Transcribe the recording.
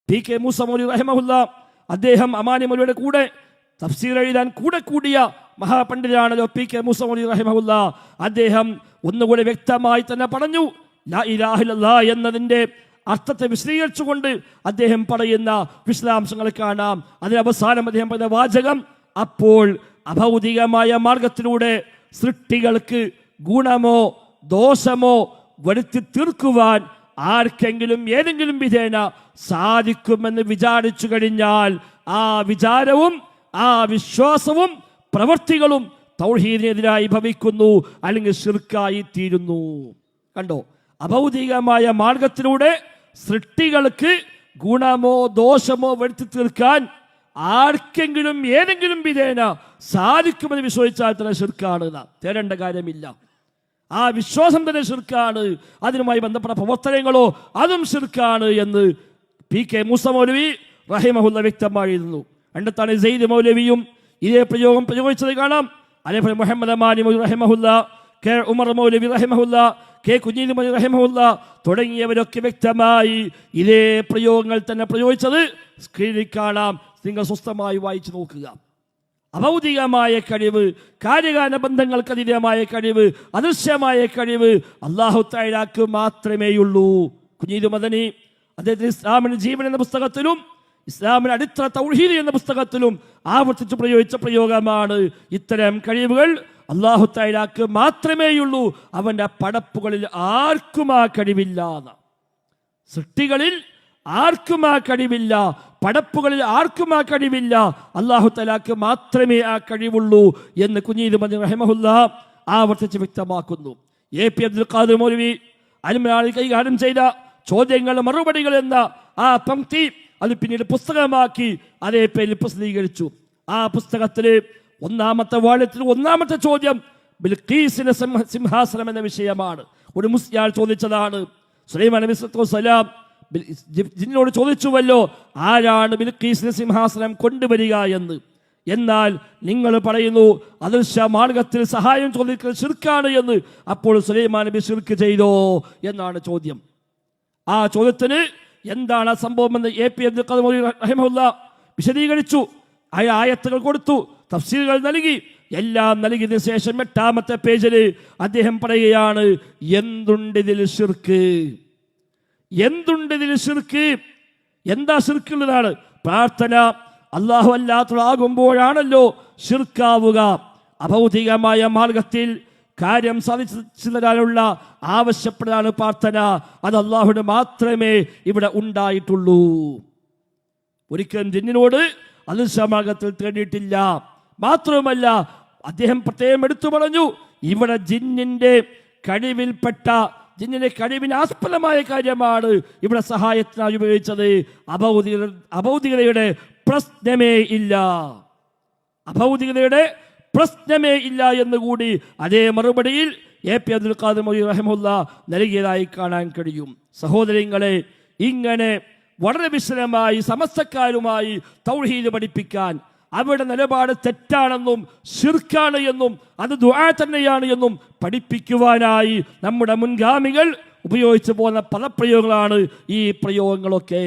PK Musa മൗലവി റഹിമഹുല്ല അദ്ദേഹം അമാനി മൗലവിയുടെ കൂടെ തഫ്സീർ എഴുതാൻ കൂടെ കൂടിയ മഹാപണ്ഡിതനാണല്ലോ PK മൂസ മൗലവി റഹിമഹുല്ല. അദ്ദേഹം ഒന്നുകൂടി വ്യക്തമായി തന്നെ പറഞ്ഞു, ലാ ഇലാഹ ഇല്ലല്ലാഹ് എന്നതിൻ്റെ അർത്ഥത്തെ വിശദീകരിച്ചുകൊണ്ട് അദ്ദേഹം പറയുന്ന വിശദാംശങ്ങൾ കാണാം. അതിന് അവസാനം അദ്ദേഹം പറഞ്ഞ വാചകം, അപ്പോൾ അഭൗതികമായ മാർഗത്തിലൂടെ സൃഷ്ടികൾക്ക് ഗുണമോ ദോഷമോ വരുത്തി തീർക്കുവാൻ ആർക്കെങ്കിലും ഏതെങ്കിലും വിധേന സാധിക്കുമെന്ന് വിചാരിച്ചു കഴിഞ്ഞാൽ ആ വിചാരവും ആ വിശ്വാസവും പ്രവൃത്തികളും തൗഹീദിനെതിരായി ഭവിക്കുന്നു, അല്ലെങ്കിൽ ശിർക്കായി തീരുന്നു. കണ്ടോ, അഭൗതികമായ മാർഗത്തിലൂടെ സൃഷ്ടികൾക്ക് ഗുണമോ ദോഷമോ വരുത്തി തീർക്കാൻ ആർക്കെങ്കിലും ഏതെങ്കിലും വിധേന സാധിക്കുമെന്ന് വിശ്വസിച്ചാൽ തന്നെ ശിർക്കാണ്. തേടേണ്ട കാര്യമില്ല, ആ വിശ്വാസം തന്നെ ശിർക്കാണ്. അതിനുമായി ബന്ധപ്പെട്ട പ്രവർത്തനങ്ങളോ അതും ശിർക്കാണ് എന്ന് PK മൂസ മൗലവി റഹിമഹുല്ല വ്യക്തമായിരുന്നു. രണ്ടത്താണ് സെയ്ദ് മൗലവിയും ഇതേ പ്രയോഗം പ്രയോഗിച്ചത് കാണാം. അതേപോലെ മുഹമ്മദ് അമാനി മൗലവി റഹിമഹുല്ല, K ഉമർ മൗലവി റഹിമഹുല്ല, K കുഞ്ഞീദ് മൗലവി റഹിമഹുല്ല തുടങ്ങിയവരൊക്കെ വ്യക്തമായി ഇതേ പ്രയോഗങ്ങൾ തന്നെ പ്രയോഗിച്ചത് സ്ക്രീനിൽ കാണാം. നിങ്ങൾ സ്വസ്ഥമായി വായിച്ചു നോക്കുക. അഭൗതികമായ കഴിവ്, കാര്യകാല ബന്ധങ്ങൾക്കതീതമായ കഴിവ്, അദൃശ്യമായ കഴിവ് അല്ലാഹു തആലക്ക് മാത്രമേയുള്ളൂ. കുഞ്ഞീദ് മദനി അദ്ദേഹത്തിന് ഇസ്ലാമിന് ജീവൻ എന്ന പുസ്തകത്തിലും ഇസ്ലാമിന് അടിത്തറ തൗഹീദ് എന്ന പുസ്തകത്തിലും ആവർത്തിച്ച് പ്രയോഗിച്ച പ്രയോഗമാണ് ഇത്തരം കഴിവുകൾ അല്ലാഹു തആലക്ക് മാത്രമേയുള്ളൂ, അവന്റെ പടപ്പുകളിൽ ആർക്കും ആ കഴിവില്ല. സൃഷ്ടികളിൽ ആർക്കും ആ കഴിവില്ല, പടപ്പുകളിൽ ആർക്കും ആ കഴിവില്ല, അല്ലാഹു തആലക്ക് മാത്രമേ ആ കഴിവുള്ളൂ എന്ന് കുഞ്ഞീദ് മദനി റഹിമഹുല്ല ആവർത്തിച്ച് വ്യക്തമാക്കുന്നു. AP അബ്ദുൽ ഖാദിർ മൗലവി അൽമനാളിൽ കൈകാര്യം ചെയ്ത ചോദ്യങ്ങളുടെ മറുപടികൾ എന്ന ആ പംക്തി അത് പിന്നീട് പുസ്തകമാക്കി അതേ പേരിൽ പ്രസിദ്ധീകരിച്ചു. ആ പുസ്തകത്തില് ഒന്നാമത്തെ വാള്യത്തിൽ ഒന്നാമത്തെ ചോദ്യം ബിൽഖീസിന്റെ സിംഹാസനം എന്ന വിഷയമാണ്. ഒരു മുസ്ലിം ചോദിച്ചതാണ്. സുലൈമാൻ നബി സ്വല്ലല്ലാഹു ജിന്നോട് ചോദിച്ചുവല്ലോ, ആരാണ് ബിൽഖീസിന്റെ സിംഹാസനം കൊണ്ടുവരിക എന്ന്. എന്നാൽ നിങ്ങൾ പറയുന്നു അദൃശ്യ മാർഗത്തിൽ സഹായം ചോദിക്കൽ ശിർക്കാണ് എന്ന്. അപ്പോൾ സുലൈമാൻ നബി ശിർക്ക് ചെയ്തോ എന്നാണ് ചോദ്യം. ആ ചോദ്യത്തിന് എന്താണ് ആ സംഭവം എന്ന് AP അബ്ദുൽ ഖാദിർ മൗലവി റഹിമഹുല്ല വിശദീകരിച്ചു. ആയത്തുകൾ കൊടുത്തു, തഫ്സീറുകൾ നൽകി, എല്ലാം നൽകിയതിനു ശേഷം 8ാമത്തെ പേജിൽ അദ്ദേഹം പറയുകയാണ്, എന്തുണ്ടിതിൽ ശിർക്ക്, എന്തുണ്ടിതിൽ ശിർക്ക്. എന്താ ശിർക്കുള്ളതാണ്? പ്രാർത്ഥന അല്ലാഹു അല്ലാത്തതാകുമ്പോഴാണല്ലോ ശിർക്കാവുക. അഭൗതികമായ മാർഗത്തിൽ കാര്യം സാധിച്ചു തരാനുള്ള ആവശ്യപ്പെടാണ് പ്രാർത്ഥന. അത് അല്ലാഹുവിന് മാത്രമേ ഇവിടെ ഉണ്ടായിട്ടുള്ളൂ. ഒരിക്കലും ജിന്നിനോട് അദൃശ്യമാർഗത്തിൽ തേടിയിട്ടില്ല. മാത്രവുമല്ല അദ്ദേഹം പ്രത്യേകം എടുത്തു പറഞ്ഞു, ഇവിടെ ജിന്നിന്റെ കഴിവിൽപ്പെട്ട, ജിന്നിന്റെ കഴിവിന് ആസ്പദമായ കാര്യമാണ് ഇവിടെ സഹായത്തിനായി ഉപയോഗിച്ചത്. അഭൗതികതയുടെ പ്രശ്നമേ ഇല്ല, അഭൗതികതയുടെ പ്രശ്നമേ ഇല്ല എന്നുകൂടി അതേ മറുപടിയിൽ AP അബ്ദുൽ ഖാദിർ മൗലവി റഹിമഹുല്ല നൽകിയതായി കാണാൻ കഴിയും. സഹോദരങ്ങളെ, ഇങ്ങനെ വളരെ വിശദമായി സമസ്തക്കാരുമായി തൗഹീദ് പഠിപ്പിക്കാൻ, അവരുടെ നിലപാട് തെറ്റാണെന്നും ശിർക്കാണ് എന്നും അത് ദുആ തന്നെയാണ് എന്നും പഠിപ്പിക്കുവാനായി നമ്മുടെ മുൻഗാമികൾ ഉപയോഗിച്ചു പോകുന്ന പദപ്രയോഗങ്ങളാണ് ഈ പ്രയോഗങ്ങളൊക്കെ.